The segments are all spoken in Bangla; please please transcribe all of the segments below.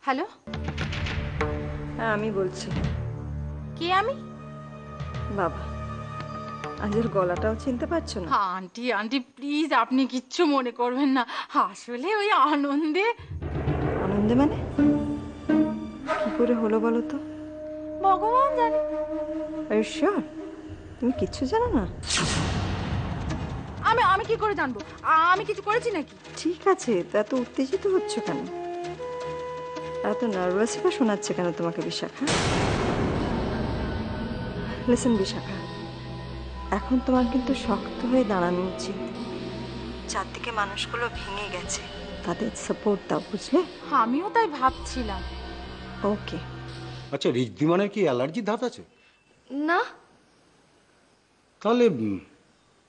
হ্যালো, হ্যাঁ আমি বলছি। কে? আমি? বাবা, আজের গলাটাও চিনতে পারছো না? আন্টি আন্টি প্লিজ, আপনি কিচ্ছু মনে করবেন না, আসলে ওই আনন্দে। আনন্দে মানে কি করে হলো বলো তো? ভগবান জানে। আরে শিওর তুমি কিচ্ছু জানো না? আমি আমি কি করে জানবো? আমি কিছু করেছি নাকি? ঠিক আছে, তো এত উত্তেজিত হচ্ছে কেন? এত নার্ভাস বা শোনাচ্ছে কেন তোমাকে বিশাখা? লিসেন বিশাখা, এখন তোমার কিন্তু শক্ত হয়ে দাঁড়ানো উচিত। চারদিকে মানুষগুলো ভেঙে গেছে, তাদের সাপোর্ট দাও, বুঝলে? আমিও তাই ভাবছিলাম। ওকে। আচ্ছা, ঋদ্ধিমানের কি অ্যালার্জির ধাত আছে? না, তাহলে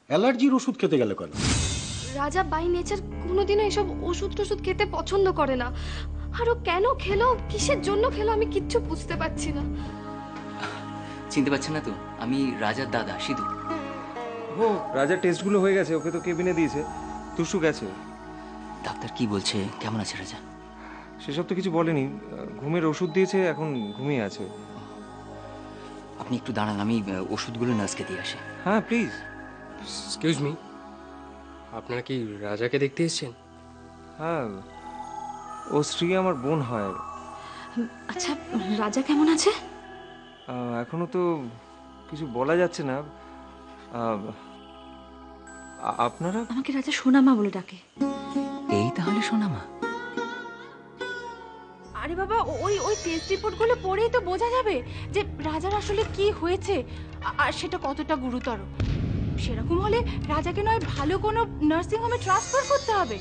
অ্যালার্জির ওষুধ খেতে গেল কেন? রাজা বাই নেচার কোনোদিনও এসব ওষুধ টষুধ খেতে পছন্দ করে না। আর ও কেন খেলো, কিসের জন্য খেলো, আমি কিচ্ছু বুঝতে পারছি না। চিনতে পারছেন না তো? আমি রাজার দাদা সিধু। ও রাজার টেস্টগুলো হয়ে গেছে, ওকে তো কেবিনে দিয়েছে। তুসু গেছে। ডাক্তার কি বলছে, কেমন আছে রাজা? সেসব তো কিছু বলেনি, ঘুমের ওষুধ দিয়েছে, এখন ঘুমিয়ে আছে। আপনি একটু দাঁড়ান, আমি ওষুধগুলো নার্সকে দিয়ে আসি। হ্যাঁ প্লিজ। এক্সকিউজ মি, আপনারা কি রাজাকে দেখতে এসেছেন? হ্যাঁ, ও স্ত্রী আমার বোন হয়। আচ্ছা, রাজা কেমন আছে? এখনো তো কিছু বলা যাচ্ছে না। আপনারা? আমাকে রাজা সোনামা বলে ডাকে। এই তাহলে সোনামা। আরে বাবা, ওই ওই টেস্ট রিপোর্টগুলো পড়েই তো বোঝা যাবে যে রাজার আসলে কি হয়েছে আর সেটা কতটা গুরুতর। সেরকম হলে রাজাকে নয় ভালো কোনো নার্সিং হোমে ট্রান্সফার করতে হবে।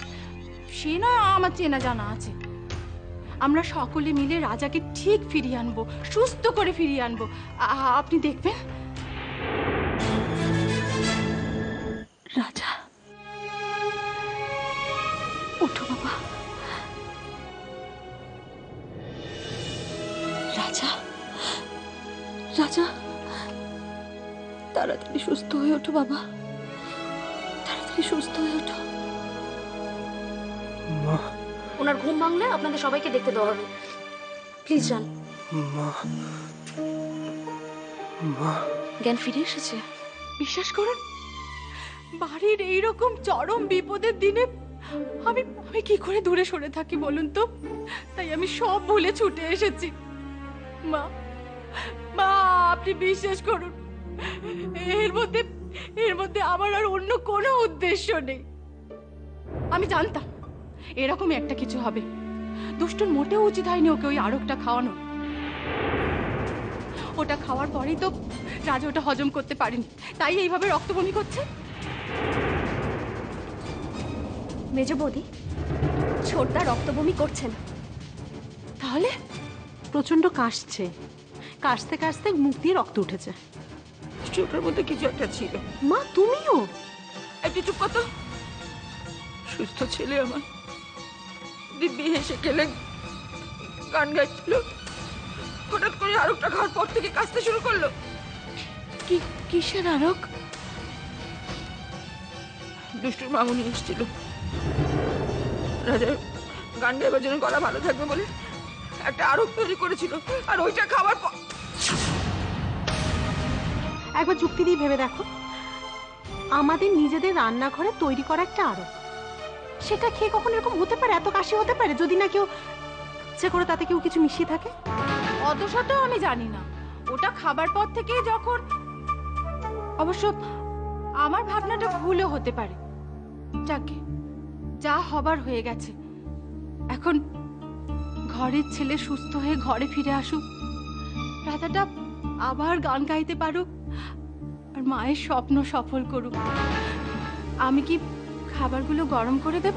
সে নয় আমার চেনা জানা আছে। আমরা সকলে মিলে রাজাকে ঠিক ফিরিয়ে আনবো, সুস্থ করে ফিরিয়ে আনবো। আপনি দেখবেন। রাজা, ওঠো বাবা। রাজা, রাজা, তাড়াতাড়ি সুস্থ হয়ে ওঠো বাবা, তাড়াতাড়ি সুস্থ হয়ে ওঠো। মা, ওনার ঘুম ভাঙলে আপনাদের সবাইকে দেখতে দেওয়া হবে। প্লিজ যান। মা, মা। জ্ঞান ফিরে এসেছে। বিশ্বাস করুন, বাড়ির এইরকম চরম বিপদের দিনে আমি আমি কি করে দূরে সরে থাকি বলুন তো? তাই আমি সব ভুলে ছুটে এসেছি। মা, মা, আপনি বিশ্বাস করুন, এর মধ্যে আমার আর অন্য কোনো উদ্দেশ্য নেই। আমি জানতাম এরকমই একটা কিছু হবে। দুষ্টুর মোটেও উচিত হয়নি ওকে ওই আরকটা খাওয়ানো। ওটা খাওয়ার পরেই তো রাজা ওটা হজম করতে পারেনি, তাই এইভাবে রক্ত বমি করছে। মেজ বৌদি, ছোটদা রক্ত বমি করছে না। তাহলে প্রচন্ড কাশছে, কাশতে কাশতে মুখ দিয়ে রক্ত উঠেছে। চোখের মধ্যে কিছু একটা ছিল। মা তুমিও? একটু চুপ কত। সুস্থ ছেলে আমার দিব্যি হেসে খেলে গান গাইছিল, হঠাৎ করে আরকটা খাওয়ার পর থেকে কাশতে শুরু করলো। কি কিসের আরক? দুষ্টুর মামুনি এসেছিল, রাজার গান গাইবার জন্য গলা ভালো থাকবে বলে একটা আরক তৈরি করেছিল, আর ওইটা খাবার পর। একবার যুক্তি দিয়ে ভেবে দেখো, আমাদের নিজেদের রান্নাঘরে তৈরি করা একটা আরক, সেটা খেয়ে কখন এরকম হতে পারে, এত কাশি হতে পারে? যদি না কেউ ইচ্ছে করে তাতে কেউ কিছু মিশিয়ে থাকে। অত শতও আমি জানি না। ওটা খাবার পর থেকে যখন, অবশ্য আমার ভাবনাটা ভুলও হতে পারে। যাকে যা হবার হয়ে গেছে, এখন ঘরের ছেলে সুস্থ হয়ে ঘরে ফিরে আসুক, রাজাটা আবার গান গাইতে পারুক, আর মায়ের স্বপ্ন সফল করুক। আমি কি খাবারগুলো গরম করে দেব?